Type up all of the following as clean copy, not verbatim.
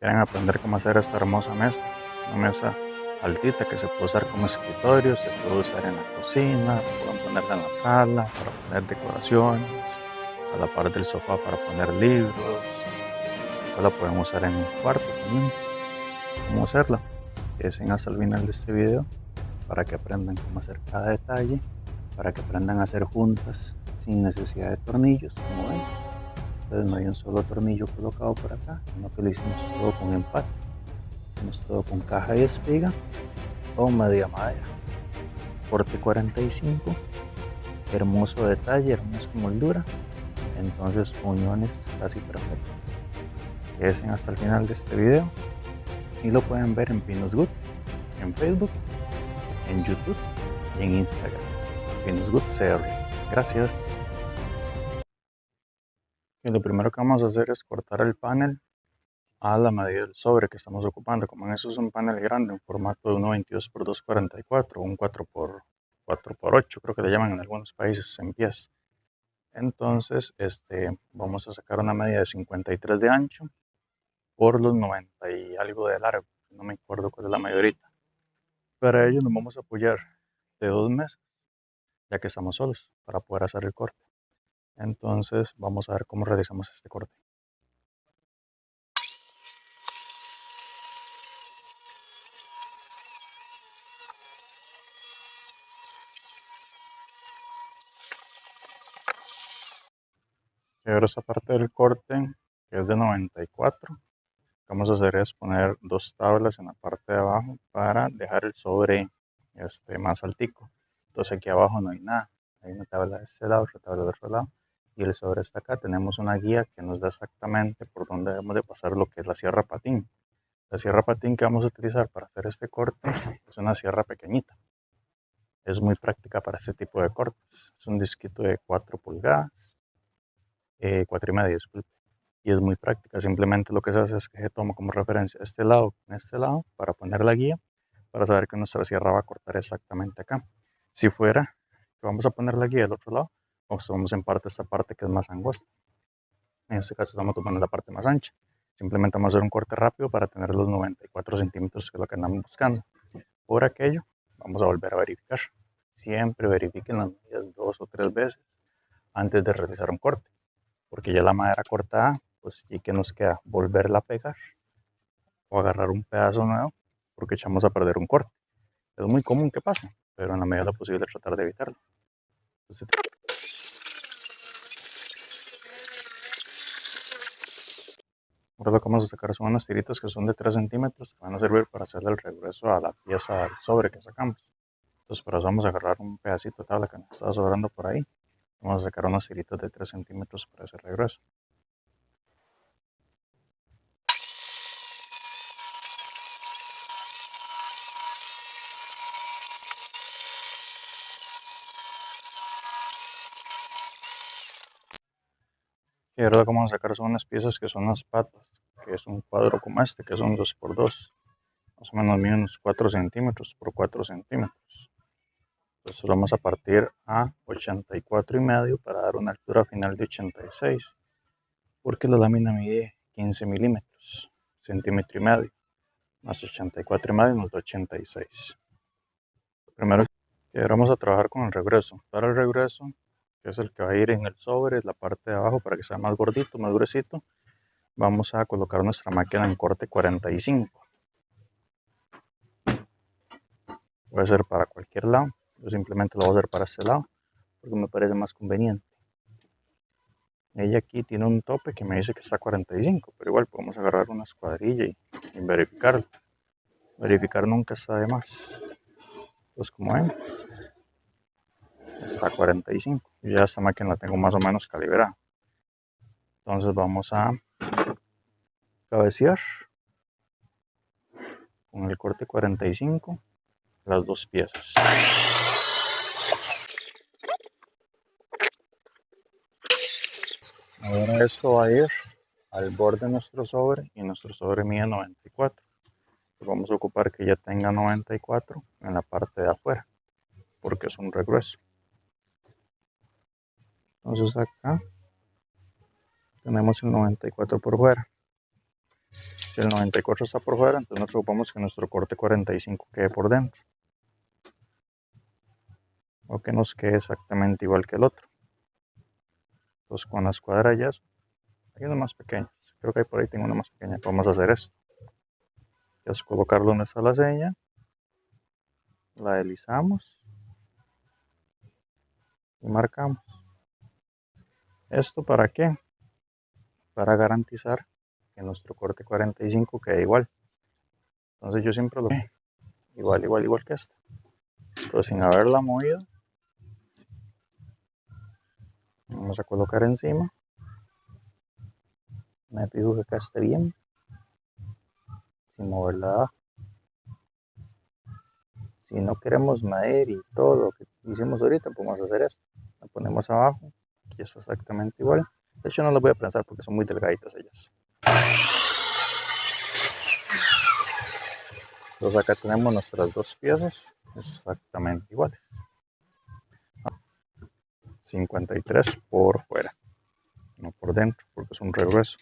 quieren aprender cómo hacer esta hermosa mesa, una mesa altita que se puede usar como escritorio, se puede usar en la cocina, pueden ponerla en la sala para poner decoraciones, a la par del sofá para poner libros, o la pueden usar en un cuarto también. ¿Cómo hacerla? Queden hasta el final de este video para que aprendan cómo hacer cada detalle, para que aprendan a hacer juntas sin necesidad de tornillos, como ven. Entonces no hay un solo tornillo colocado por acá, sino que lo hicimos todo con empates, hicimos todo con caja y espiga o media madera. Corte 45, hermoso detalle, hermosa moldura, entonces uniones casi perfectas. Queden hasta el final de este video y lo pueden ver en Pinus Good, en Facebook, en YouTube y en Instagram. Pinus Good CR. Gracias. Y lo primero que vamos a hacer es cortar el panel a la medida del sobre que estamos ocupando. Como en eso es un panel grande, en formato de 1.22 por 2.44, un 4 por 4x8, creo que le llaman en algunos países en pies. Entonces, vamos a sacar una medida de 53 de ancho por los 90 y algo de largo, no me acuerdo cuál es la mayorita. Para ello nos vamos a apoyar de 2 mesas, ya que estamos solos, para poder hacer el corte. Entonces, vamos a ver cómo realizamos este corte. Y ahora esta parte del corte, que es de 94, lo que vamos a hacer es poner 2 tablas en la parte de abajo para dejar el sobre más altico. Entonces aquí abajo no hay nada, hay una tabla de este lado, otra tabla del otro lado, y el sobre está acá. Tenemos una guía que nos da exactamente por dónde debemos de pasar lo que es la sierra patín. La sierra patín que vamos a utilizar para hacer este corte es una sierra pequeñita. Es muy práctica para este tipo de cortes. Es un disquito de 4 pulgadas, 4,5, disculpe. Y es muy práctica. Simplemente lo que se hace es que se toma como referencia este lado con este lado para poner la guía, para saber que nuestra sierra va a cortar exactamente acá. Si fuera que vamos a poner la guía del otro lado, vamos en parte esta parte que es más angosta. En este caso estamos tomando la parte más ancha. Simplemente vamos a hacer un corte rápido para tener los 94 centímetros, que es lo que andamos buscando. Por aquello, vamos a volver a verificar. Siempre verifiquen las medidas 2 o 3 veces antes de realizar un corte, porque ya la madera cortada, pues y que nos queda volverla a pegar o agarrar un pedazo nuevo, porque echamos a perder un corte. Es muy común que pase, pero en la medida de lo posible tratar de evitarlo. Entonces, ahora lo que vamos a sacar son unas tiritas que son de 3 centímetros, que van a servir para hacerle el regreso a la pieza del sobre que sacamos. Entonces para eso vamos a agarrar un pedacito de tabla que nos estaba sobrando por ahí. Vamos a sacar unas tiritas de 3 centímetros para ese regreso. Y ahora lo que vamos a sacar son unas piezas que son las patas, que es un cuadro como este, que son 2x2. Más o menos mide unos 4 centímetros por 4 centímetros. Entonces lo vamos a partir a 84,5 para dar una altura final de 86, porque la lámina mide 15 milímetros, centímetro y medio, más 84,5 nos da 86. Primero que ahora vamos a trabajar con el regreso. Para el regreso, que es el que va a ir en el sobre, la parte de abajo, para que sea más gordito, más gruesito, vamos a colocar nuestra máquina en corte 45. Puede ser para cualquier lado, yo simplemente lo voy a hacer para este lado, porque me parece más conveniente. Ella aquí tiene un tope que me dice que está 45, pero igual podemos agarrar una escuadrilla y verificarlo. Verificar nunca está de más. Pues como ven, está 45. Yo ya esta máquina la tengo más o menos calibrada. Entonces vamos a cabecear con el corte 45 las dos piezas. Ahora esto va a ir al borde de nuestro sobre y nuestro sobre mide 94. Pues vamos a ocupar que ya tenga 94 en la parte de afuera, porque es un regreso. Entonces acá tenemos el 94 por fuera. Si el 94 está por fuera, entonces nosotros ocupamos que nuestro corte 45 quede por dentro. O que nos quede exactamente igual que el otro. Entonces con las cuadrillas, hay unas más pequeñas. Creo que por ahí tengo una más pequeña. Vamos a hacer esto. Es colocar donde está la seña. La deslizamos. Y marcamos. ¿Esto para qué? Para garantizar que nuestro corte 45 quede igual. Entonces yo siempre lo igual que este. Entonces sin haberla movido, vamos a colocar encima. Me fijo que acá esté bien. Sin moverla. Si no queremos medir y todo lo que hicimos ahorita, podemos hacer eso. La ponemos abajo. Aquí está exactamente igual. De hecho no las voy a prensar porque son muy delgaditas ellas. Entonces acá tenemos nuestras dos piezas exactamente iguales. 53 por fuera, no por dentro, porque es un regreso.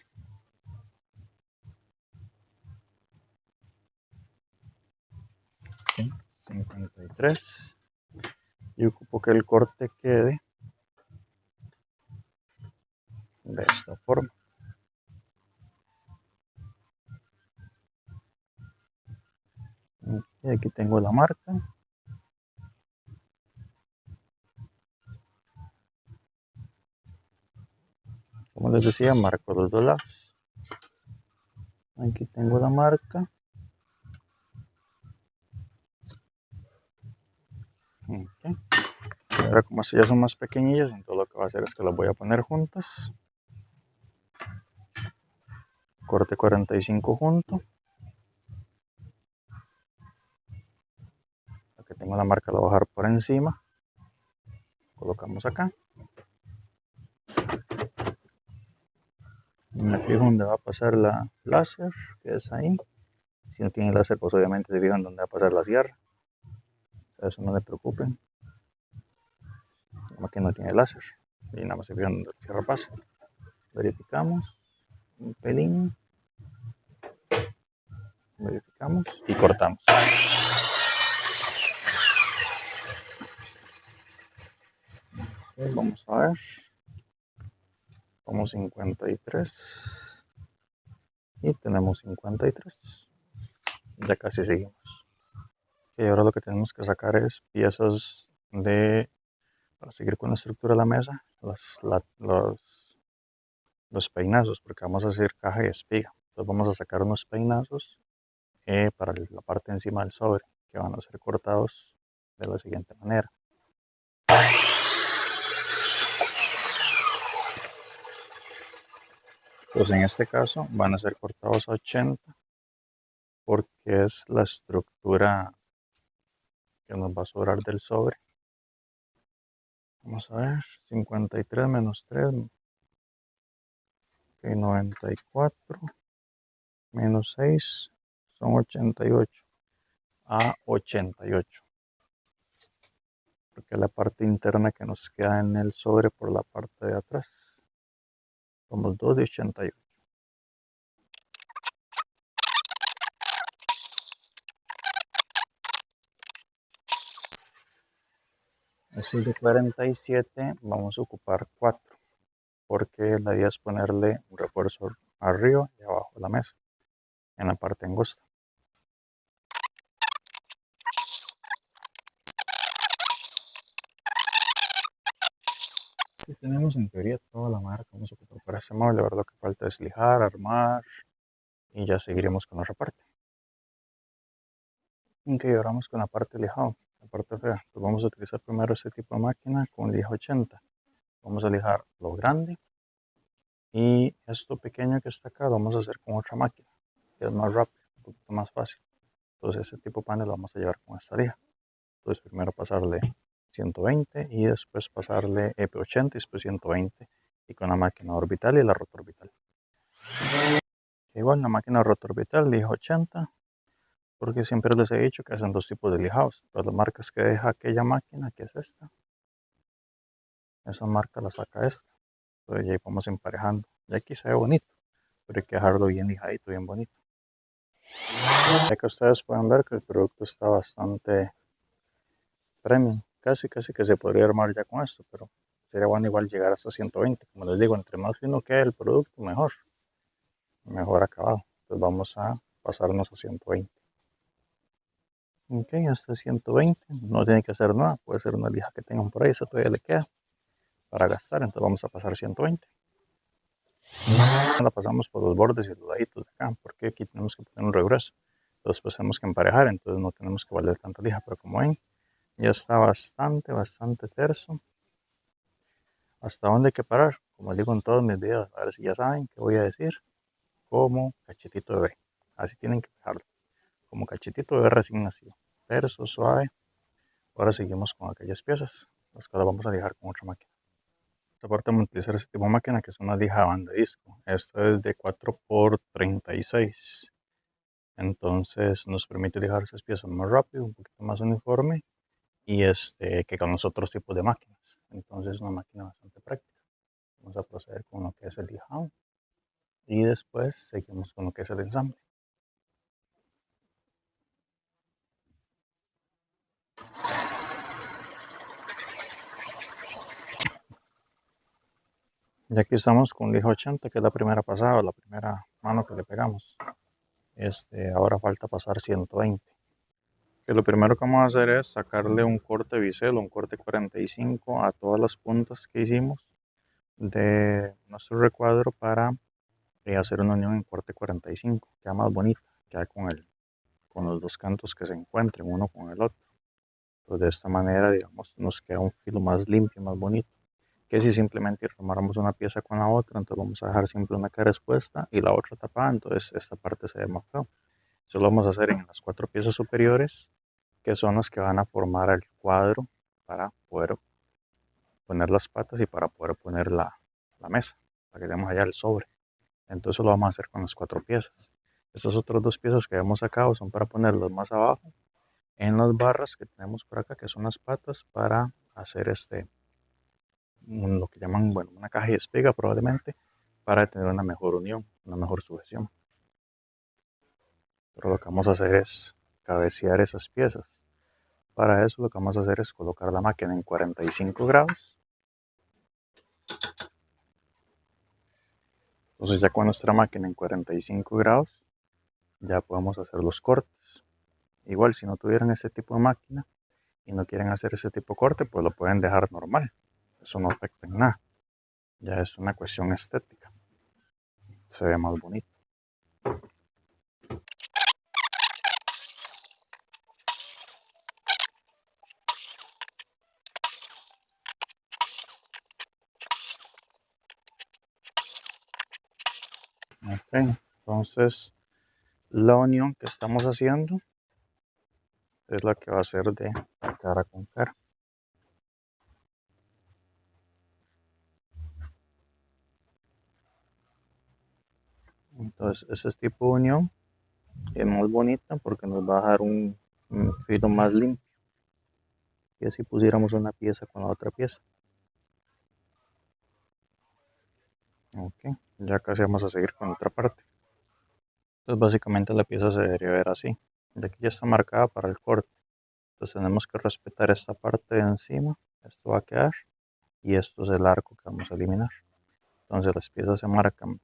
¿Sí? 53. Y ocupo que el corte quede de esta forma. Y aquí tengo la marca. Como les decía, marco los dos lados. Aquí tengo la marca. Okay. Ahora como estas ya son más pequeñillas, entonces lo que voy a hacer es que las voy a poner juntas. Corte 45 junto. La que tengo la marca la voy a bajar por encima. Colocamos acá. Me fijo donde va a pasar la láser, que es ahí. Si no tiene láser, pues obviamente se fijan dónde va a pasar la sierra. O sea, eso no le preocupen. La máquina no tiene láser. Y nada más se fijan donde la sierra pasa. Verificamos. Un pelín. Verificamos y cortamos. Entonces, vamos a ver. Vamos 53. Y tenemos 53. Ya casi seguimos. Y ahora lo que tenemos que sacar es piezas para seguir con la estructura de la mesa, los peinazos, porque vamos a hacer caja y espiga. Entonces vamos a sacar unos peinazos para la parte de encima del sobre, que van a ser cortados de la siguiente manera. Pues en este caso van a ser cortados a 80, porque es la estructura que nos va a sobrar del sobre. Vamos a ver, 53 menos 3, que 94, menos 6, son 88, a 88. Porque la parte interna que nos queda en el sobre por la parte de atrás. Somos 2 de 88. Este de 47 vamos a ocupar 4, porque la idea es ponerle un refuerzo arriba y abajo de la mesa, en la parte angosta. Aquí tenemos en teoría toda la marca que vamos a ocupar para este mueble. Ahora lo que falta es lijar, armar y ya seguiremos con otra parte. Ok, ahora vamos con la parte de lijado, la parte fea. Pues vamos a utilizar primero este tipo de máquina con lija 80. Vamos a lijar lo grande y esto pequeño que está acá lo vamos a hacer con otra máquina, que es más rápido, un poquito más fácil. Entonces este tipo de panel lo vamos a llevar con esta lija. Entonces primero pasarle 120 y después pasarle EP80 y después 120 y con la máquina orbital y la rotorbital. Igual la máquina rotorbital lija 80, porque siempre les he dicho que hacen dos tipos de lijados. Todas las marcas que deja aquella máquina, que es esta, esa marca la saca esta. Entonces ya ahí vamos emparejando. Y aquí se ve bonito. pero hay que dejarlo bien lijadito, bien bonito. Ya que ustedes pueden ver que el producto está bastante premium, casi que se podría armar ya con esto, pero sería bueno igual llegar hasta 120. Como les digo, entre más fino quede el producto, mejor acabado. Entonces vamos a pasarnos a 120. Ok, hasta 120, no tiene que hacer nada, puede ser una lija que tengan por ahí, esa todavía le queda para gastar, entonces vamos a pasar 120. La pasamos por los bordes y los laditos de acá, porque aquí tenemos que poner un regreso. Entonces pues tenemos que emparejar, entonces no tenemos que valer tanta lija, pero como ven, ya está bastante terso. ¿Hasta dónde hay que parar? Como digo en todos mis videos, a ver si ya saben qué voy a decir, como cachetito de bebé. Así tienen que dejarlo, como cachetito de bebé recién nacido, terso, suave. Ahora seguimos con aquellas piezas, las cuales vamos a lijar con otra máquina. Esta parte vamos a utilizar este tipo de máquina que es una lija banda disco. Esta es de 4x36. Entonces nos permite lijar esas piezas más rápido, un poquito más uniforme y que con los otros tipos de máquinas. Entonces es una máquina bastante práctica. Vamos a proceder con lo que es el lijado y después seguimos con lo que es el ensamble. Y aquí estamos con lija 80, que es la primera pasada, la primera mano que le pegamos. Ahora falta pasar 120. Que lo primero que vamos a hacer es sacarle un corte bisel, un corte 45 a todas las puntas que hicimos de nuestro recuadro para hacer una unión en corte 45. Queda más bonita, queda con los dos cantos que se encuentren uno con el otro. Pues de esta manera, digamos, nos queda un filo más limpio, más bonito. Que si simplemente remarramos una pieza con la otra, entonces vamos a dejar siempre una cara expuesta y la otra tapada, entonces esta parte se ve más feo. Eso lo vamos a hacer en las 4 piezas superiores, que son las que van a formar el cuadro para poder poner las patas y para poder poner la mesa, para que tenemos allá el sobre. Entonces eso lo vamos a hacer con las 4 piezas. Estas otras 2 piezas que hemos sacado son para ponerlas más abajo en las barras que tenemos por acá, que son las patas, para hacer lo que llaman, bueno, una caja de espiga probablemente, para tener una mejor unión, una mejor sujeción. Pero lo que vamos a hacer es cabecear esas piezas. Para eso lo que vamos a hacer es colocar la máquina en 45 grados. Entonces ya con nuestra máquina en 45 grados, ya podemos hacer los cortes. Igual si no tuvieran este tipo de máquina y no quieren hacer ese tipo de corte, pues lo pueden dejar normal. Eso no afecta en nada. Ya es una cuestión estética. Se ve más bonito. Ok, entonces la unión que estamos haciendo es la que va a ser de cara con cara. Entonces ese tipo de unión es más bonita porque nos va a dejar un filo más limpio. Y así pusiéramos una pieza con la otra pieza. Ok, ya casi vamos a seguir con otra parte. Entonces básicamente la pieza se debería ver así. De aquí ya está marcada para el corte. Entonces tenemos que respetar esta parte de encima. Esto va a quedar. Y esto es el arco que vamos a eliminar. Entonces las piezas se marcan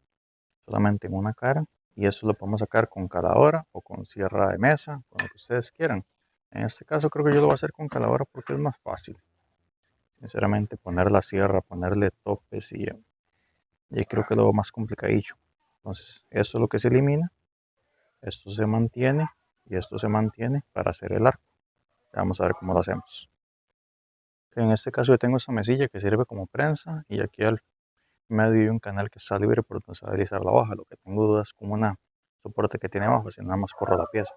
solamente en una cara. Y esto lo podemos sacar con caladora o con sierra de mesa, con lo que ustedes quieran. En este caso creo que yo lo voy a hacer con caladora porque es más fácil. Sinceramente poner la sierra, ponerle topes y creo que lo más complicadillo. Entonces esto es lo que se elimina. Esto se mantiene y esto se mantiene para hacer el arco. Vamos a ver cómo lo hacemos. En este caso yo tengo esta mesilla que sirve como prensa y aquí al medio hay un canal que está libre por donde se va a deslizar la hoja. Lo que tengo dudas es como una soporte que tiene abajo, si nada más corro la pieza.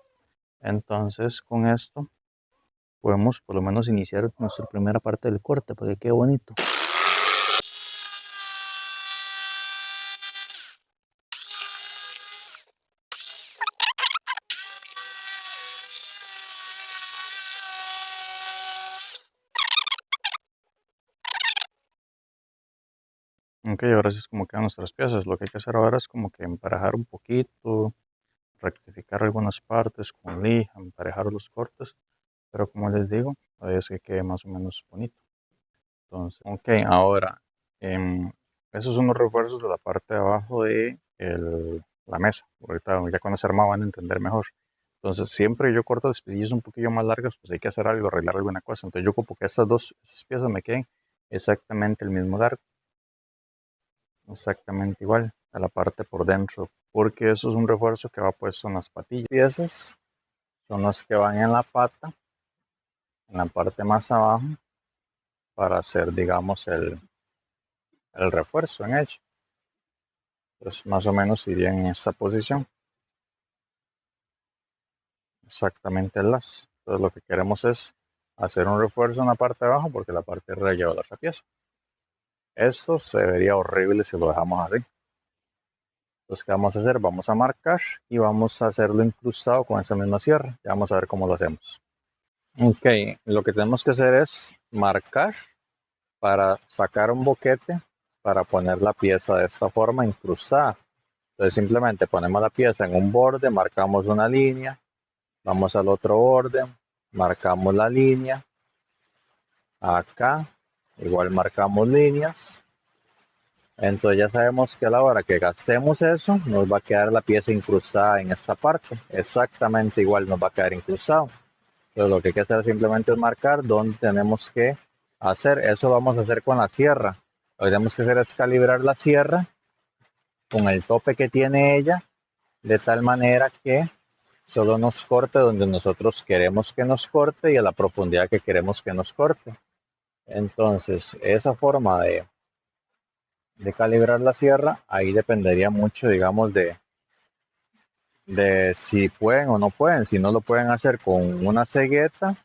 Entonces con esto podemos por lo menos iniciar nuestra primera parte del corte para que quede bonito. Ok, ahora sí es como quedan nuestras piezas. Lo que hay que hacer ahora es como que emparejar un poquito, rectificar algunas partes con lija, emparejar los cortes. Pero como les digo, es que quede más o menos bonito. Entonces, ok, ahora, esos son los refuerzos de la parte de abajo de la mesa. Ahorita ya con ese armado van a entender mejor. Entonces, siempre yo corto las piezas un poquillo más largas, pues hay que hacer algo, arreglar alguna cosa. Entonces, yo ocupo que esas piezas me queden exactamente el mismo largo, exactamente igual a la parte por dentro, porque eso es un refuerzo que va puesto en las patillas. Piezas son las que van en la pata, en la parte más abajo, para hacer, digamos, el refuerzo en ella. Pues más o menos iría en esta posición, exactamente el las. Entonces lo que queremos es hacer un refuerzo en la parte de abajo porque la parte de arriba lleva la otra pieza. Esto se vería horrible si lo dejamos así. Entonces, ¿qué vamos a hacer? Vamos a marcar y vamos a hacerlo incrustado con esa misma sierra. Ya vamos a ver cómo lo hacemos. Ok, lo que tenemos que hacer es marcar para sacar un boquete para poner la pieza de esta forma incrustada. Entonces simplemente ponemos la pieza en un borde, marcamos una línea, vamos al otro borde, marcamos la línea, acá, igual marcamos líneas. Entonces ya sabemos que a la hora que gastemos eso, nos va a quedar la pieza incrustada en esta parte. Exactamente igual nos va a quedar incrustado. Entonces lo que hay que hacer simplemente es marcar dónde tenemos que hacer. Eso vamos a hacer con la sierra. Lo que tenemos que hacer es calibrar la sierra con el tope que tiene ella, de tal manera que solo nos corte donde nosotros queremos que nos corte y a la profundidad que queremos que nos corte. Entonces, esa forma de calibrar la sierra, ahí dependería mucho, digamos, de si pueden o no pueden. Si no lo pueden hacer con una cegueta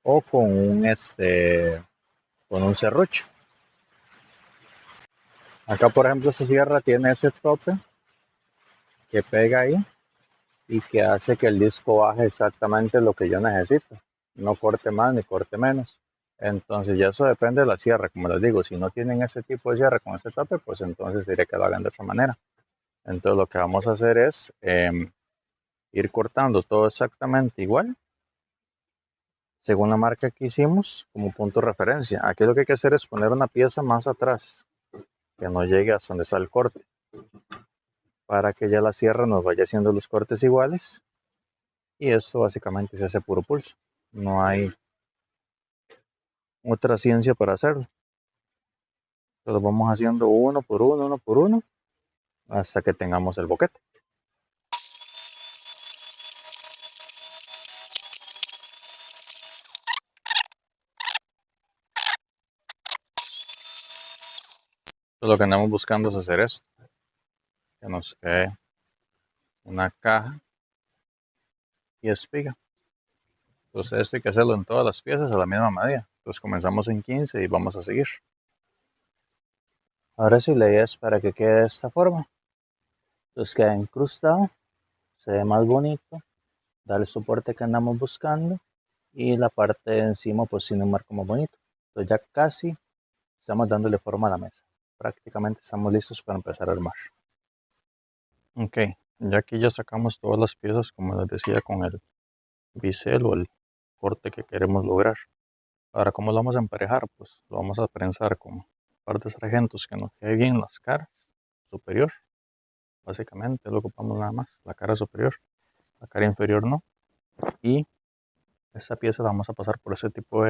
o con un serrucho. Acá, por ejemplo, esta sierra tiene ese tope que pega ahí y que hace que el disco baje exactamente lo que yo necesito. No corte más ni corte menos. Entonces ya eso depende de la sierra, como les digo, si no tienen ese tipo de sierra con ese tope, pues entonces diré que lo hagan de otra manera. Entonces lo que vamos a hacer es ir cortando todo exactamente igual, según la marca que hicimos, como punto de referencia. Aquí lo que hay que hacer es poner una pieza más atrás, que no llegue hasta donde está el corte, para que ya la sierra nos vaya haciendo los cortes iguales. Y eso básicamente se hace puro pulso. No hay otra ciencia para hacerlo. Lo vamos haciendo uno por uno, hasta que tengamos el boquete. Entonces, lo que andamos buscando es hacer esto, que nos quede una caja y espiga. Entonces esto hay que hacerlo en todas las piezas a la misma medida. Entonces comenzamos en 15 y vamos a seguir. Ahora sí, la idea es para que quede de esta forma. Entonces queda incrustado, se ve más bonito, da el soporte que andamos buscando y la parte de encima pues tiene un marco más bonito. Entonces ya casi estamos dándole forma a la mesa. Prácticamente estamos listos para empezar a armar. Ok, ya aquí ya sacamos todas las piezas, como les decía, con el bisel o el corte que queremos lograr. Ahora, ¿cómo lo vamos a emparejar? Pues lo vamos a prensar con partes sargentos que nos quede bien las caras superior. Básicamente lo ocupamos nada más, la cara superior, la cara inferior no. Y esta pieza la vamos a pasar por ese tipo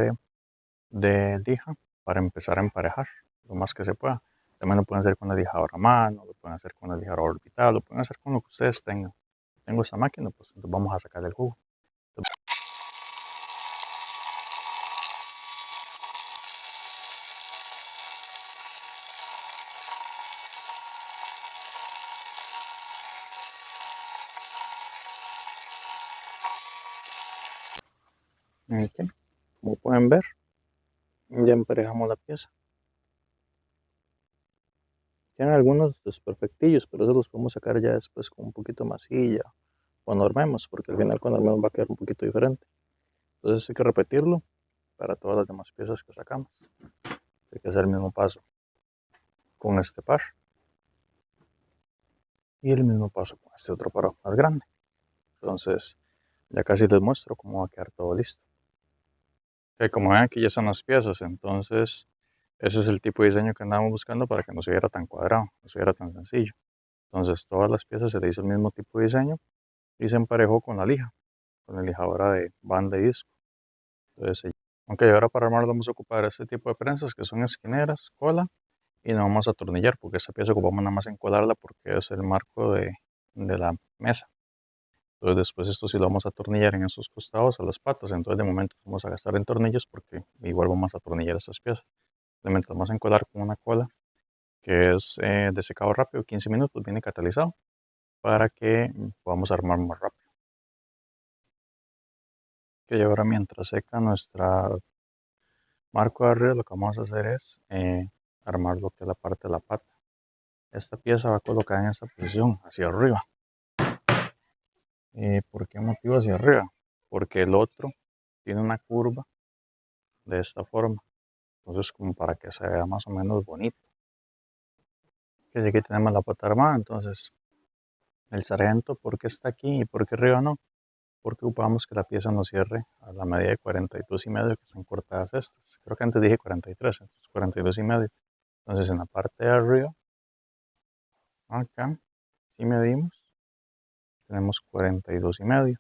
de lija para empezar a emparejar lo más que se pueda. También lo pueden hacer con la lijadora a mano, lo pueden hacer con la lijadora orbital, lo pueden hacer con lo que ustedes tengan. Tengo esta máquina, pues entonces vamos a sacar el jugo. Okay. Como pueden ver, ya emparejamos la pieza. Tienen algunos desperfectillos, pero esos los podemos sacar ya después con un poquito más masilla cuando armemos, porque al final cuando armemos va a quedar un poquito diferente. Entonces hay que repetirlo para todas las demás piezas que sacamos. Hay que hacer el mismo paso. con este par. Y el mismo paso con este otro par más grande. Entonces ya casi les muestro cómo va a quedar todo listo. Como ven, aquí ya están las piezas, entonces ese es el tipo de diseño que andábamos buscando para que no se viera tan cuadrado, no se viera tan sencillo. Entonces todas las piezas se le hizo el mismo tipo de diseño y se emparejó con la lija, con la lijadora de banda y disco. Entonces, ok, ahora para armarlo vamos a ocupar este tipo de prensas que son esquineras, cola, y no vamos a atornillar porque esta pieza ocupamos nada más encolarla porque es el marco de la mesa. Entonces después esto sí lo vamos a atornillar en esos costados a las patas. Entonces de momento vamos a gastar en tornillos porque igual vamos a atornillar estas piezas. Simplemente lo vamos a encolar con una cola que es de secado rápido, 15 minutos, viene catalizado para que podamos armar más rápido. Que ahora mientras seca nuestra marco de arriba, lo que vamos a hacer es armar lo que es la parte de la pata. Esta pieza va colocada en esta posición, hacia arriba. ¿Por qué motivo hacia arriba? Porque el otro tiene una curva de esta forma. Entonces, como para que se vea más o menos bonito. Que aquí tenemos la pata armada. Entonces, el sargento, ¿por qué está aquí y por qué arriba no? Porque ocupamos que la pieza nos cierre a la medida de 42,5 que están cortadas estas. Creo que antes dije 43, entonces 42,5. Entonces, en la parte de arriba, acá, si medimos, tenemos 42,5.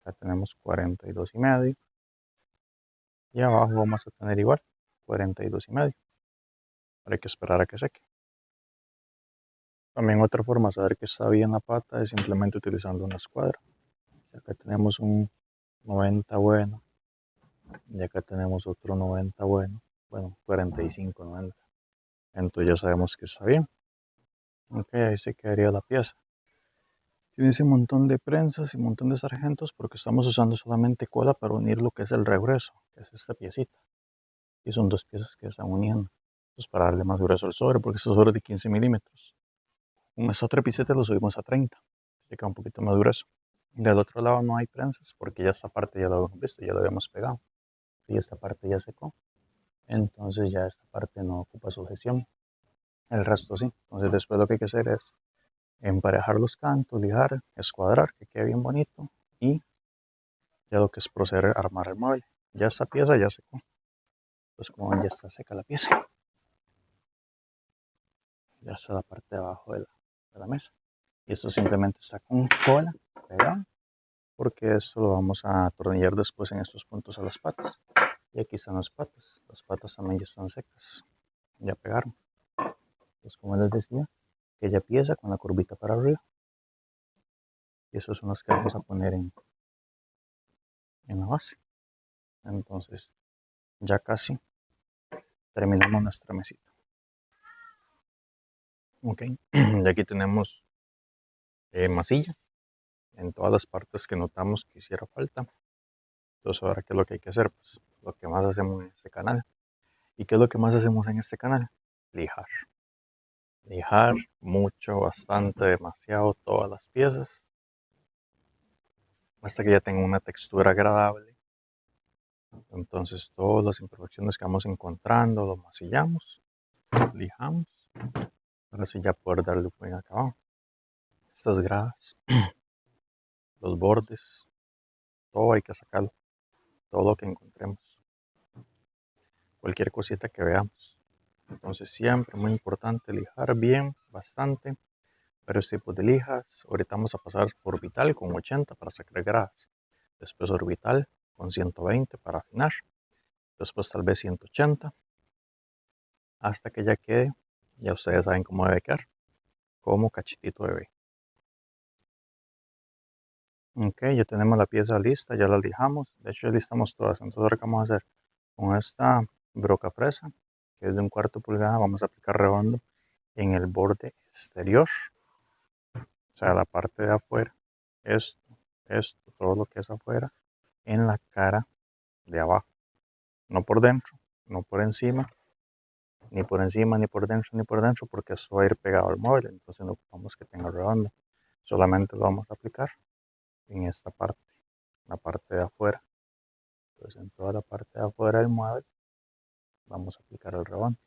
Acá tenemos 42,5. Y abajo vamos a tener igual, 42,5. Ahora hay que esperar a que seque. También otra forma de saber que está bien la pata es simplemente utilizando una escuadra. Acá tenemos un 90 bueno. Y acá tenemos otro 90 bueno. Bueno, 45, 90. Entonces ya sabemos que está bien. Ok, ahí se quedaría la pieza. Tiene ese montón de prensas y un montón de sargentos porque estamos usando solamente cola para unir lo que es el regreso, que es esta piecita. Y son dos piezas que se están uniendo. Pues para darle más grueso al sobre, porque este sobre es de 15 milímetros. Con esta otra piecita lo subimos a 30. Ya queda un poquito más grueso. Del otro lado no hay prensas porque ya esta parte ya lo habíamos visto, ya lo habíamos pegado. Y esta parte ya secó. Entonces ya esta parte no ocupa sujeción. El resto sí. Entonces después lo que hay que hacer es emparejar los cantos, lijar, escuadrar, que quede bien bonito. Y ya lo que es proceder a armar el mueble. Ya esta pieza ya secó. Pues como ven ya está seca la pieza. Ya está la parte de abajo de la mesa. Y esto simplemente está con cola pegada porque esto lo vamos a atornillar después en estos puntos a las patas. Y aquí están las patas también ya están secas, ya pegaron. Entonces como les decía, que ya pieza con la curvita para arriba. Y esos son los que vamos a poner en la base. Entonces ya casi terminamos nuestra mesita. Ok, y aquí tenemos masilla en todas las partes que notamos que hiciera falta. Entonces ahora qué es lo que hay que hacer, pues lo que más hacemos en este canal. ¿Y qué es lo que más hacemos en este canal? Lijar. Lijar mucho, bastante, demasiado todas las piezas hasta que ya tenga una textura agradable. Entonces todas las imperfecciones que vamos encontrando lo masillamos, lijamos, para así ya poder darle un buen acabado. Estas gradas, los bordes, todo hay que sacarlo, todo lo que encontremos, cualquier cosita que veamos. Entonces siempre muy importante lijar bien, bastante, varios tipos de lijas. Ahorita vamos a pasar por orbital con 80 para sacar gradas, después orbital con 120 para afinar, después tal vez 180, hasta que ya quede, ya ustedes saben cómo debe quedar, como cachitito de bebé. Ok, ya tenemos la pieza lista, ya la lijamos, de hecho ya listamos todas. Entonces ahora qué vamos a hacer, con esta broca fresa, que es de 1/4 pulgada, vamos a aplicar redondo en el borde exterior, o sea la parte de afuera, esto, todo lo que es afuera, en la cara de abajo, no por dentro, no por encima, ni por encima, ni por dentro, ni por dentro, porque esto va a ir pegado al mueble, entonces no ocupamos que tenga redondo, solamente lo vamos a aplicar en esta parte, la parte de afuera. Entonces en toda la parte de afuera del mueble vamos a aplicar el redondo.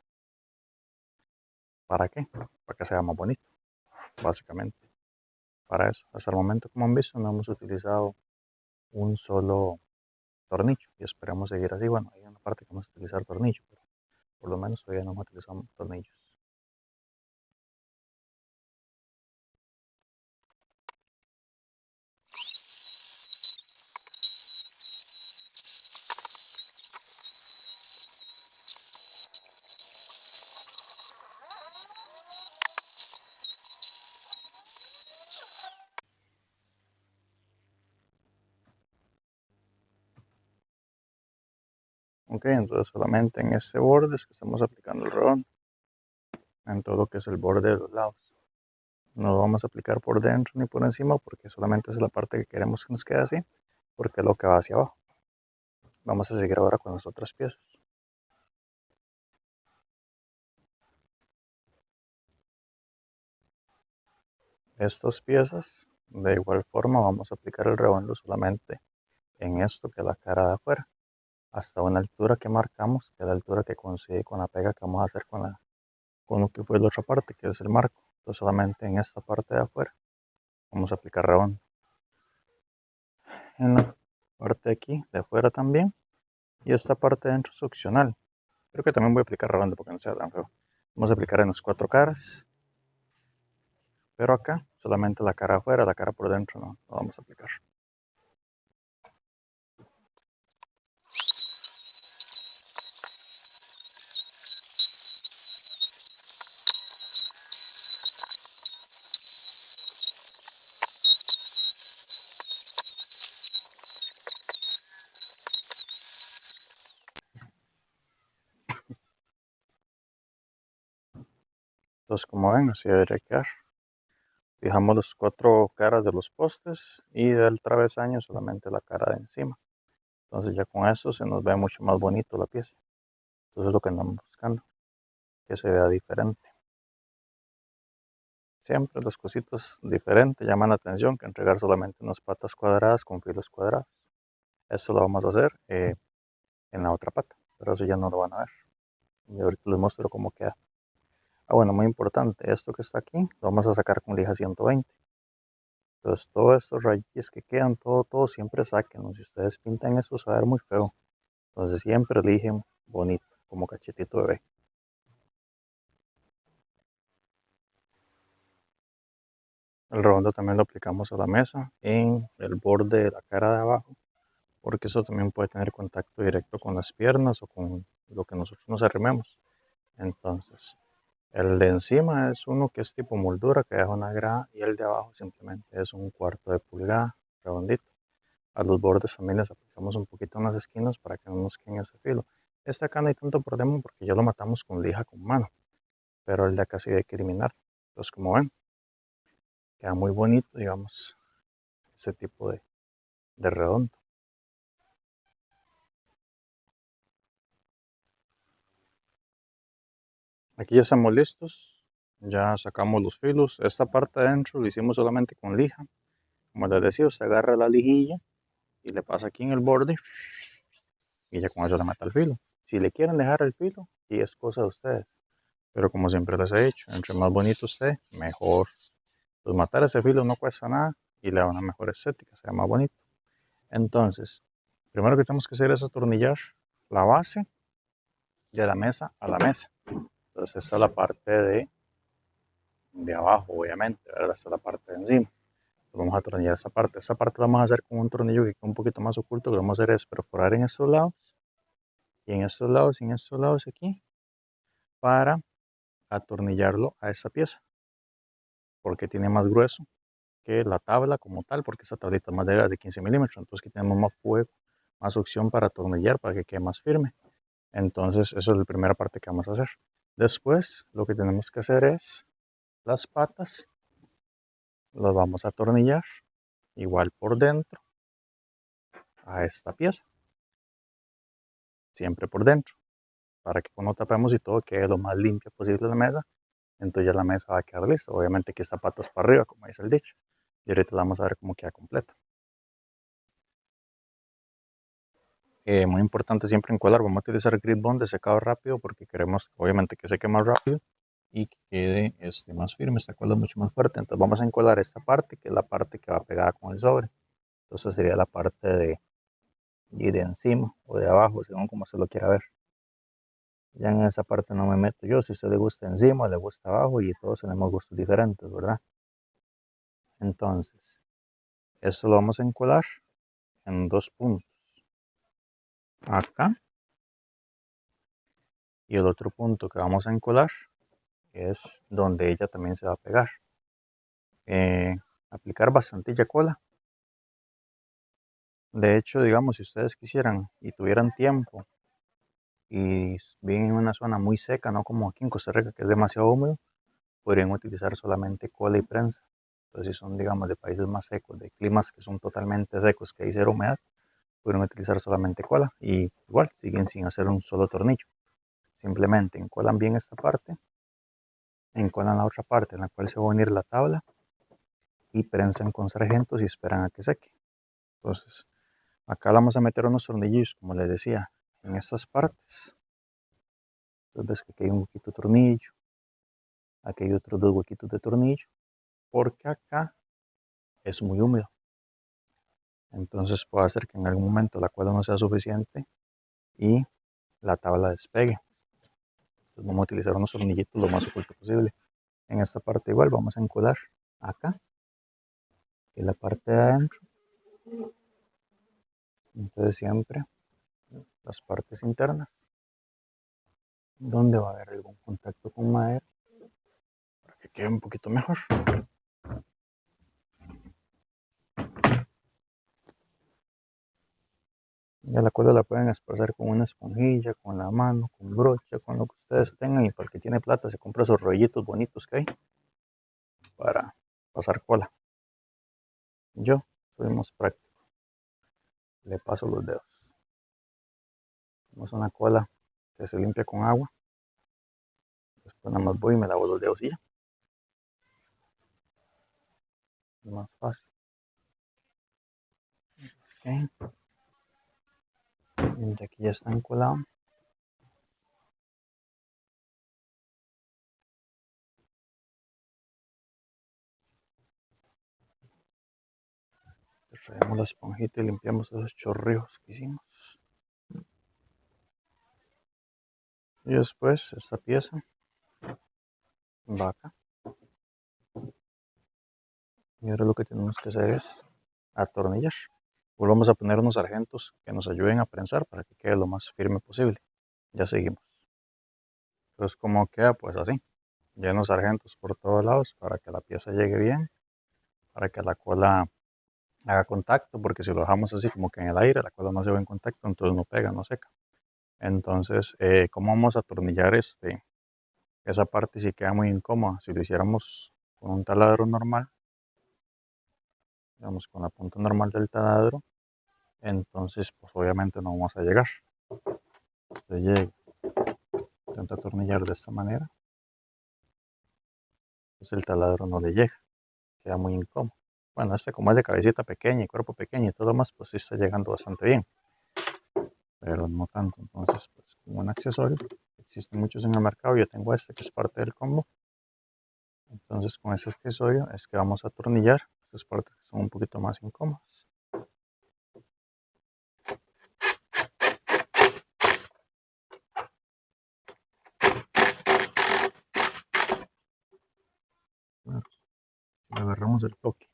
¿Para qué? Para que sea más bonito, básicamente. Para eso, hasta el momento, como han visto, no hemos utilizado un solo tornillo y esperamos seguir así. Bueno, hay una parte que vamos a utilizar tornillo, pero por lo menos todavía no hemos utilizado tornillos. Ok, entonces solamente en este borde es que estamos aplicando el redondo, en todo lo que es el borde de los lados. No lo vamos a aplicar por dentro ni por encima porque solamente es la parte que queremos que nos quede así, porque es lo que va hacia abajo. Vamos a seguir ahora con las otras piezas. Estas piezas, de igual forma, vamos a aplicar el redondo solamente en esto que es la cara de afuera, hasta una altura que marcamos, que es la altura que coincide con la pega que vamos a hacer con lo que fue la otra parte, que es el marco. Entonces solamente en esta parte de afuera vamos a aplicar redondo. En la parte de aquí, de afuera también, y esta parte de dentro es opcional. Creo que también voy a aplicar redondo porque no sea tan feo. Vamos a aplicar en las cuatro caras, pero acá solamente la cara afuera, la cara por dentro no vamos a aplicar. Entonces, como ven, así debería quedar. Fijamos las cuatro caras de los postes y del travesaño solamente la cara de encima. Entonces ya con eso se nos ve mucho más bonito la pieza. Entonces es lo que andamos buscando, que se vea diferente. Siempre las cositas diferentes llaman la atención que entregar solamente unas patas cuadradas con filos cuadrados. Esto lo vamos a hacer en la otra pata, pero eso ya no lo van a ver. Y ahorita les muestro cómo queda. Ah, bueno, muy importante, esto que está aquí lo vamos a sacar con lija 120. Entonces todos estos rayitos que quedan, todo siempre sáquenlos. Si ustedes pintan esto se va a ver muy feo. Entonces siempre eligen bonito, como cachetito bebé. El redondo también lo aplicamos a la mesa en el borde de la cara de abajo, porque eso también puede tener contacto directo con las piernas o con lo que nosotros nos arrimemos. Entonces, el de encima es uno que es tipo moldura, que deja una grada, y el de abajo simplemente es un cuarto de pulgada, redondito. A los bordes también les aplicamos un poquito en las esquinas para que no nos queden ese filo. Este acá no hay tanto problema porque ya lo matamos con lija con mano, pero el de acá sí hay que eliminar. Entonces, como ven, queda muy bonito, digamos, ese tipo de redondo. Aquí ya estamos listos, ya sacamos los filos. Esta parte de adentro lo hicimos solamente con lija. Como les decía, usted agarra la lijilla y le pasa aquí en el borde y ya con eso le mata el filo. Si le quieren dejar el filo, y es cosa de ustedes. Pero como siempre les he dicho, entre más bonito esté, mejor. Pues matar ese filo no cuesta nada y le da una mejor estética, se ve más bonito. Entonces, primero que tenemos que hacer es atornillar la base de la mesa a la mesa. Entonces, esta es la parte de abajo, obviamente, ¿verdad? Esta es la parte de encima. Entonces, vamos a atornillar esa parte. Esta parte la vamos a hacer con un tornillo que queda un poquito más oculto. Lo que vamos a hacer es perforar en estos lados y en estos lados y en estos lados aquí para atornillarlo a esta pieza, porque tiene más grueso que la tabla como tal, porque esta tablita es más de 15 milímetros, entonces aquí tenemos más fuego, más opción para atornillar, para que quede más firme. Entonces, eso es la primera parte que vamos a hacer. Después, lo que tenemos que hacer es las patas, las vamos a atornillar igual por dentro a esta pieza, siempre por dentro, para que cuando tapemos y todo quede lo más limpio posible la mesa. Entonces ya la mesa va a quedar lista. Obviamente aquí está patas para arriba, como dice el dicho. Y ahorita la vamos a ver cómo queda completa. Muy importante siempre encuadrar. Vamos a utilizar Grit Bond de secado rápido porque queremos obviamente que seque más rápido. y que quede más firme. Esta cola es mucho más fuerte. Entonces vamos a encolar esta parte, que es la parte que va pegada con el sobre. Entonces sería la parte de encima o de abajo, según como se lo quiera ver. Ya en esa parte no me meto yo, si a usted le gusta encima, le gusta abajo y todos tenemos gustos diferentes, ¿verdad? Entonces, esto lo vamos a encolar en 2 puntos. Acá. Y el otro punto que vamos a encolar es donde ella también se va a pegar. Aplicar bastantilla cola. De hecho, digamos, si ustedes quisieran y tuvieran tiempo y viven en una zona muy seca, no como aquí en Costa Rica, que es demasiado húmedo, podrían utilizar solamente cola y prensa. Entonces, si son, digamos, de países más secos, de climas que son totalmente secos, que hay cero humedad, podrían utilizar solamente cola y igual siguen sin hacer un solo tornillo. Simplemente encolan bien esta parte, encolan la otra parte en la cual se va a unir la tabla y prensan con sargentos y esperan a que seque. Entonces, acá vamos a meter unos tornillos, como les decía, en estas partes. Entonces ves que aquí hay un huequito de tornillo, aquí hay otros 2 huequitos de tornillo, porque acá es muy húmedo. Entonces puede hacer que en algún momento la cuerda no sea suficiente y la tabla despegue. Entonces vamos a utilizar unos tornillitos lo más oculto posible. En esta parte igual vamos a encolar acá, que es la parte de adentro. Entonces siempre las partes internas, donde va a haber algún contacto con madera, para que quede un poquito mejor. Ya la cola la pueden esparcer con una esponjilla, con la mano, con brocha, con lo que ustedes tengan. Y para el que tiene plata se compra esos rollitos bonitos que hay para pasar cola. Yo soy más práctico, le paso los dedos. Hacemos una cola que se limpia con agua. Después nada más voy y me lavo los dedos y ya. Es más fácil. Okay. Y aquí ya está encolado. Traemos la esponjita y limpiamos esos chorrijos que hicimos. Y después esta pieza va acá. Y ahora lo que tenemos que hacer es atornillar. Volvamos a poner unos sargentos que nos ayuden a prensar para que quede lo más firme posible. Ya seguimos. Entonces, ¿cómo queda? Pues así. Llenos sargentos por todos lados para que la pieza llegue bien, para que la cola haga contacto, porque si lo dejamos así como que en el aire, la cola no se ve en contacto, entonces no pega, no seca. Entonces, ¿cómo vamos a atornillar esa parte si queda muy incómoda? Si lo hiciéramos con un taladro normal, digamos con la punta normal del taladro, entonces pues obviamente no vamos a llegar. Usted llega, intenta atornillar de esta manera, pues el taladro no le llega, queda muy incómodo. Bueno, como es de cabecita pequeña y cuerpo pequeño y todo lo más, pues sí está llegando bastante bien, pero no tanto. Entonces, pues como un accesorio, existen muchos en el mercado, yo tengo este que es parte del combo. Entonces con ese accesorio es que vamos a atornillar estas partes que son un poquito más incómodas. Bueno, le agarramos el toque.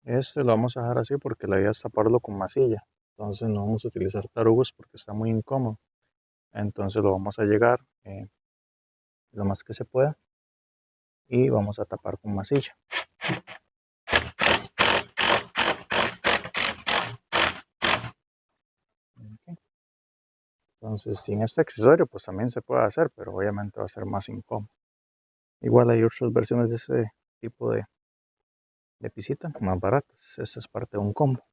Este lo vamos a dejar así porque la idea es taparlo con masilla. Entonces no vamos a utilizar tarugos porque está muy incómodo. Entonces lo vamos a llegar lo más que se pueda y vamos a tapar con masilla. Okay. Entonces sin este accesorio pues también se puede hacer, pero obviamente va a ser más incómodo. Igual hay otras versiones de ese tipo de pisita más baratas. Esta es parte de un combo.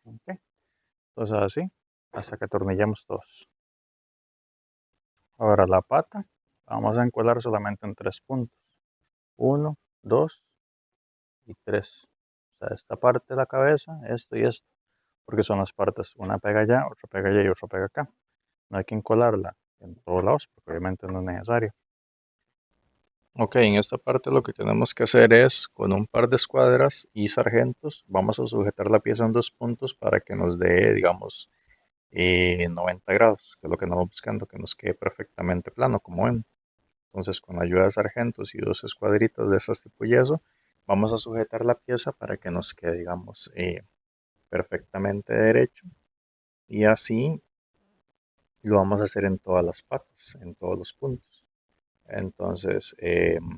Okay. Entonces así, hasta que atornillemos todos. Ahora la pata, vamos a encolar solamente en 3 puntos. 1, 2 y 3. O sea, esta parte de la cabeza, esto y esto, porque son las partes, una pega allá, otra pega allá y otra pega acá. No hay que encolarla en todos lados, porque obviamente no es necesario. Ok, en esta parte lo que tenemos que hacer es, con un par de escuadras y sargentos, vamos a sujetar la pieza en 2 puntos para que nos dé, digamos, 90 grados, que es lo que estamos buscando, que nos quede perfectamente plano, como ven. Entonces, con la ayuda de sargentos y 2 escuadritas de estas tipo yeso, vamos a sujetar la pieza para que nos quede, digamos, perfectamente derecho. Y así lo vamos a hacer en todas las patas, en todos los puntos. Entonces,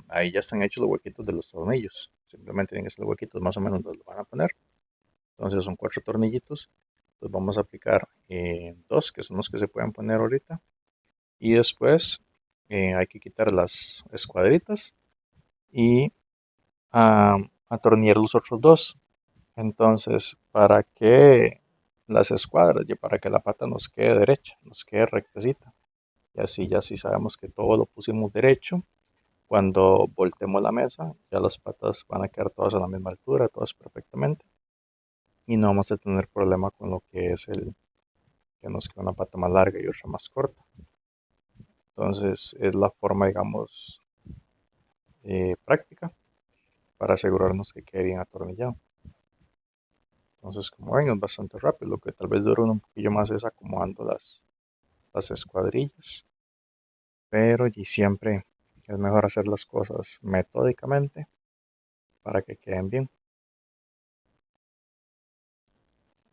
ahí ya están hechos los huequitos de los tornillos. Simplemente tienen que ser los huequitos más o menos donde los van a poner. Entonces, son 4 tornillitos. Entonces, vamos a aplicar 2, que son los que se pueden poner ahorita. Y después hay que quitar las escuadritas y atornillar los otros 2. Entonces, para que las escuadras y para que la pata nos quede derecha, nos quede rectecita. Y así ya si sabemos que todo lo pusimos derecho, cuando voltemos la mesa, ya las patas van a quedar todas a la misma altura, todas perfectamente. Y no vamos a tener problema con lo que es el que nos queda una pata más larga y otra más corta. Entonces es la forma, digamos, práctica para asegurarnos que quede bien atornillado. Entonces, como ven, es bastante rápido. Lo que tal vez dure un poquillo más es acomodando las escuadrillas. Pero y siempre es mejor hacer las cosas metódicamente para que queden bien.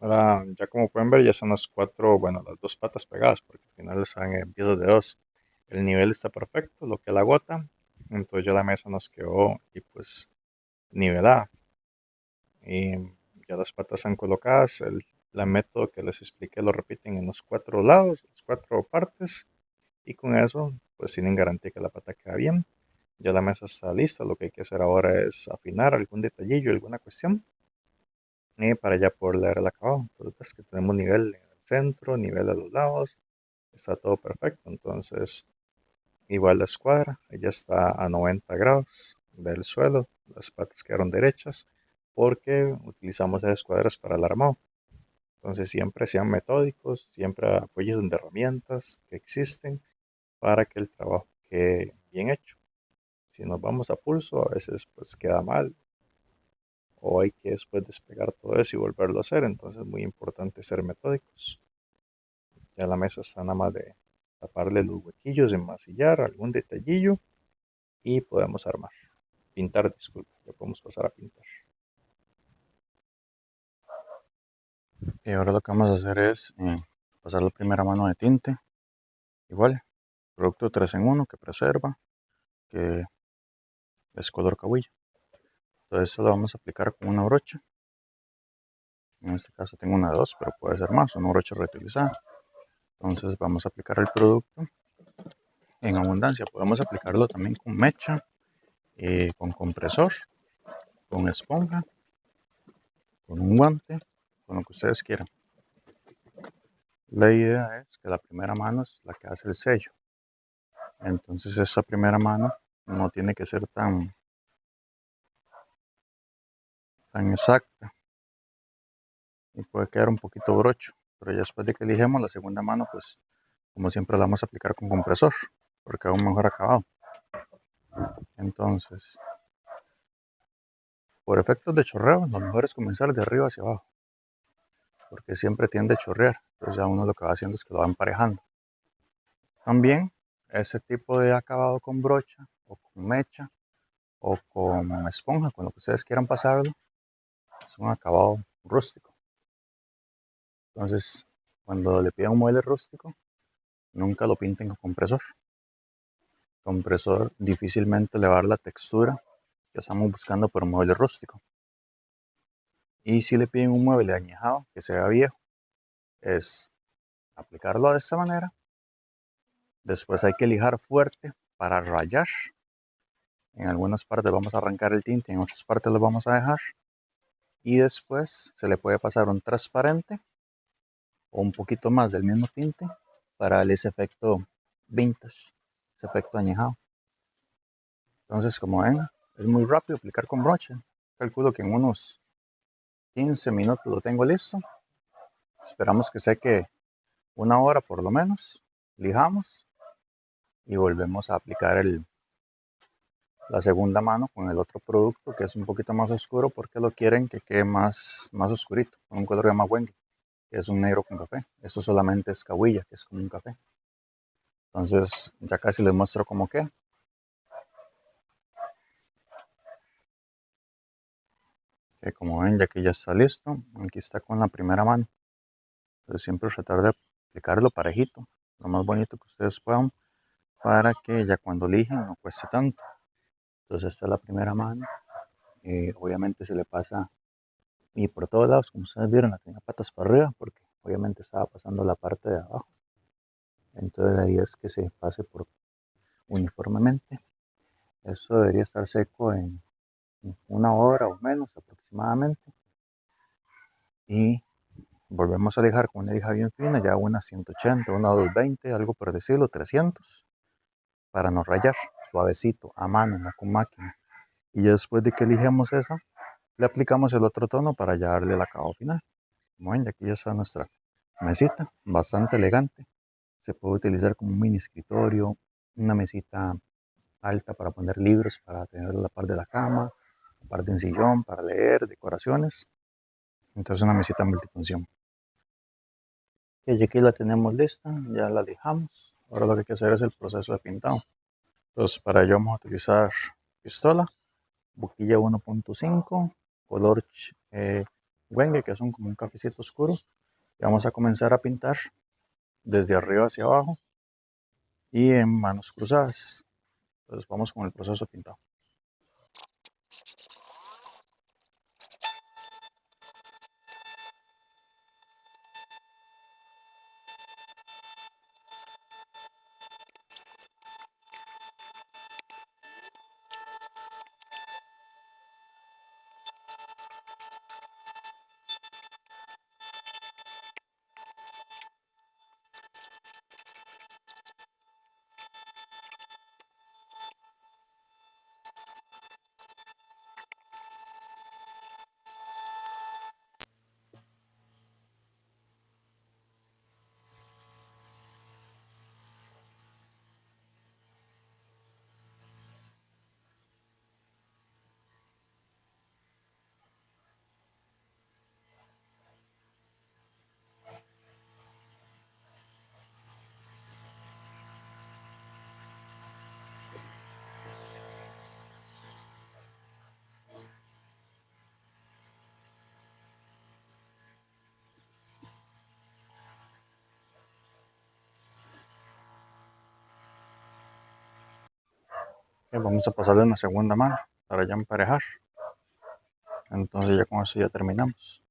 Ahora, ya como pueden ver, ya están las 4, bueno, las 2 patas pegadas, porque al final están en piezas de 2. El nivel está perfecto, lo que es la gota. Entonces ya la mesa nos quedó y pues nivelada. Y ya las patas están colocadas. La método que les expliqué lo repiten en los 4 lados, las 4 partes. Y con eso, pues tienen garantía que la pata queda bien. Ya la mesa está lista. Lo que hay que hacer ahora es afinar algún detallillo, alguna cuestión. Para ya poder leer el acabado. Entonces, pues, que tenemos nivel en el centro, nivel a los lados. Está todo perfecto. Entonces, igual la escuadra. Ella está a 90 grados del suelo. Las patas quedaron derechas porque utilizamos esas escuadras para el armado. Entonces siempre sean metódicos, siempre apoyen de herramientas que existen para que el trabajo quede bien hecho. Si nos vamos a pulso, a veces pues queda mal o hay que después despegar todo eso y volverlo a hacer. Entonces es muy importante ser metódicos. Ya la mesa está nada más de taparle los huequillos, enmasillar algún detallillo y podemos armar. Pintar, disculpa, ya podemos pasar a pintar. Y ahora lo que vamos a hacer es pasar la primera mano de tinte. Igual, producto 3 en 1 que preserva, que es color cahuilla. Entonces esto lo vamos a aplicar con una brocha. En este caso tengo una de 2, pero puede ser más, una brocha reutilizada. Entonces vamos a aplicar el producto en abundancia. Podemos aplicarlo también con mecha, con compresor, con esponja, con un guante, con lo que ustedes quieran. La idea es que la primera mano es la que hace el sello. Entonces esa primera mano no tiene que ser tan exacta y puede quedar un poquito brocho. Pero ya después de que elijamos la segunda mano, pues como siempre la vamos a aplicar con compresor, porque da un mejor acabado. Entonces, por efectos de chorreo, lo mejor es comenzar de arriba hacia abajo, porque siempre tiende a chorrear. Entonces ya uno lo que va haciendo es que lo va emparejando. También ese tipo de acabado con brocha o con mecha o con esponja, con lo que ustedes quieran pasarlo, es un acabado rústico. Entonces, cuando le pidan un mueble rústico, nunca lo pinten con compresor. Compresor difícilmente le va a dar la textura que estamos buscando por un mueble rústico. Y si le piden un mueble añejado que se vea viejo, es aplicarlo de esta manera. Después hay que lijar fuerte para rayar. En algunas partes vamos a arrancar el tinte, en otras partes lo vamos a dejar. Y después se le puede pasar un transparente o un poquito más del mismo tinte para darle ese efecto vintage, ese efecto añejado. Entonces, como ven, es muy rápido aplicar con brocha. calculo que en unos 15 minutos lo tengo listo. Esperamos que seque una hora por lo menos. Lijamos y volvemos a aplicar la segunda mano con el otro producto que es un poquito más oscuro porque lo quieren que quede más oscurito, con un color que se llama Wenge, que es un negro con café. Esto solamente es cahuilla, que es como un café. Entonces ya casi les muestro cómo queda. Que como ven, ya que ya está listo, aquí está con la primera mano. Entonces siempre tratar de aplicarlo parejito, lo más bonito que ustedes puedan, para que ya cuando lijen no cueste tanto. Entonces esta es la primera mano. Obviamente se le pasa y por todos lados, como ustedes vieron, la tenía patas para arriba porque obviamente estaba pasando la parte de abajo. Entonces la idea es que se pase por uniformemente. Eso debería estar seco en una hora o menos aproximadamente. Y volvemos a lijar con una lija bien fina, ya una 180, una 220, algo por decirlo, 300, para no rayar, suavecito, a mano, no con máquina. Y ya después de que lijemos eso, le aplicamos el otro tono para ya darle el acabado final. Como ven, aquí ya está nuestra mesita, bastante elegante. Se puede utilizar como un mini escritorio, una mesita alta para poner libros, para tener a la par de la cama, a par de un sillón, para leer, decoraciones. Entonces una mesita multifunción. Que ya aquí la tenemos lista, ya la lijamos. Ahora lo que hay que hacer es el proceso de pintado. Entonces para ello vamos a utilizar pistola, boquilla 1.5, color Wenge, que son como un cafecito oscuro. Y vamos a comenzar a pintar desde arriba hacia abajo y en manos cruzadas. Entonces vamos con el proceso de pintado. Vamos a pasarle una segunda mano para ya emparejar. Entonces ya con eso ya terminamos.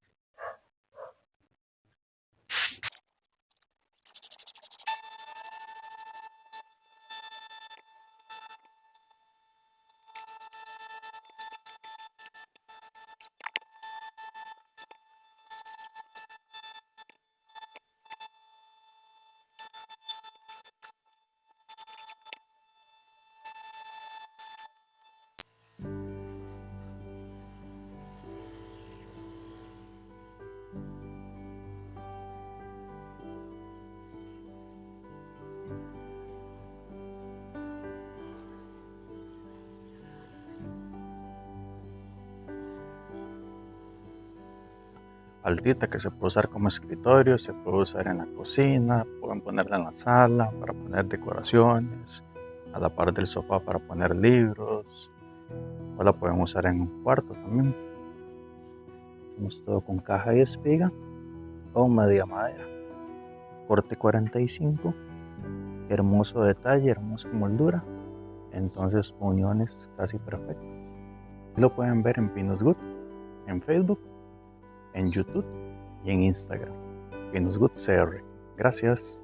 Altita que se puede usar como escritorio, se puede usar en la cocina, pueden ponerla en la sala para poner decoraciones, a la par del sofá para poner libros, o la pueden usar en un cuarto también. Hacemos todo con caja y espiga o media madera, corte 45, hermoso detalle, hermosa moldura, entonces uniones casi perfectas. Lo pueden ver en Pinus Good, en Facebook, en YouTube y en Instagram. Pinus Good CR. Gracias.